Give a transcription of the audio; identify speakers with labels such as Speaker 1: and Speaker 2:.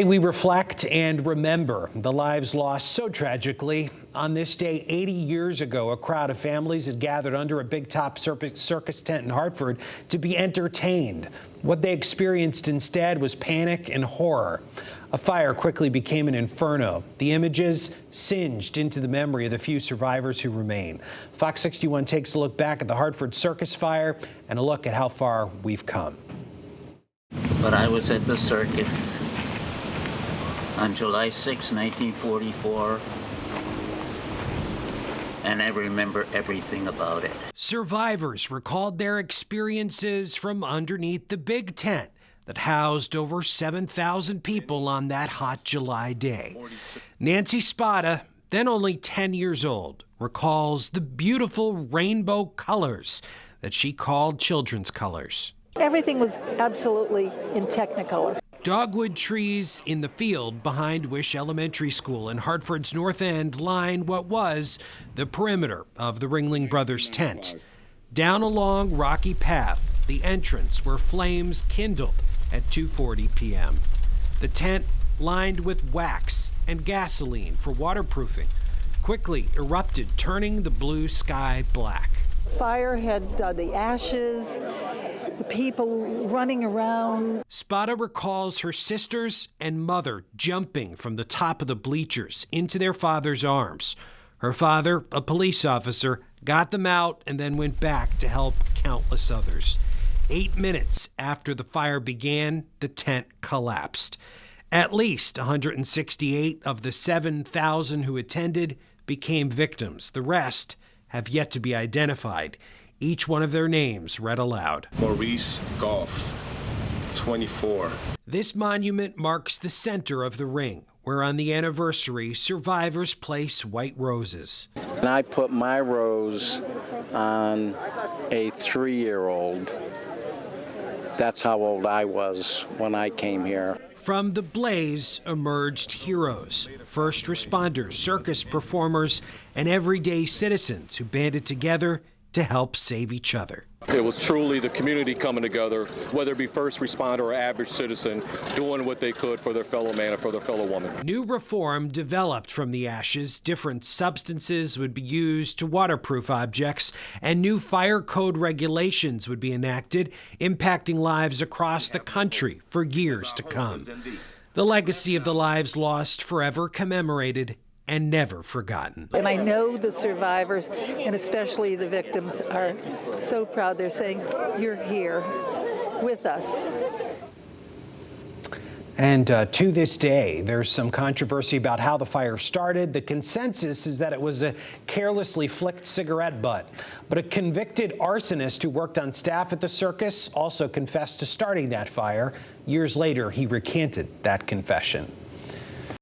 Speaker 1: We reflect and remember the lives lost so tragically. On this day 80 years ago, a crowd of families had gathered under a big top circus tent in Hartford to be entertained. What they experienced instead was panic and horror. A fire quickly became an inferno. The images singed into the memory of the few survivors who remain. Fox 61 takes a look back at the Hartford Circus Fire and a look at how far we've come.
Speaker 2: But I was at the circus on July 6, 1944, and I remember everything about it.
Speaker 1: Survivors recalled their experiences from underneath the big tent that housed over 7,000 people on that hot July day. Nancy Spada, then only 10 years old, recalls the beautiful rainbow colors that she called children's colors.
Speaker 3: Everything was absolutely in Technicolor.
Speaker 1: Dogwood trees in the field behind Wish Elementary School in Hartford's North End line what was the perimeter of the Ringling Brothers tent. Down a long rocky path, the entrance where flames kindled at 2:40 p.m. The tent, lined with wax and gasoline for waterproofing, quickly erupted, turning the blue sky black.
Speaker 3: Fire had the ashes, the people running around.
Speaker 1: Spada recalls her sisters and mother jumping from the top of the bleachers into their father's arms. Her father, a police officer, got them out and then went back to help countless others. 8 minutes after the fire began, the tent collapsed. At least 168 of the 7,000 who attended became victims. The rest have yet to be identified. Each one of their names read aloud.
Speaker 4: Maurice Goff, 24.
Speaker 1: This monument marks the center of the ring, where on the anniversary, survivors place white roses.
Speaker 5: And I put my rose on a 3-year-old. That's how old I was when I came here.
Speaker 1: From the blaze emerged heroes, first responders, circus performers, and everyday citizens who banded together to help save each other.
Speaker 4: It was truly the community coming together, whether it be first responder or average citizen, doing what they could for their fellow man or for their fellow woman.
Speaker 1: New reform developed from the ashes. Different substances would be used to waterproof objects, and new fire code regulations would be enacted, impacting lives across the country for years to come. The legacy of the lives lost forever commemorated and never forgotten.
Speaker 3: And I know the survivors, and especially the victims, are so proud. They're saying, you're here with us.
Speaker 1: And to this day, there's some controversy about how the fire started. The consensus is that it was a carelessly flicked cigarette butt. But a convicted arsonist who worked on staff at the circus also confessed to starting that fire. Years later, he recanted that confession.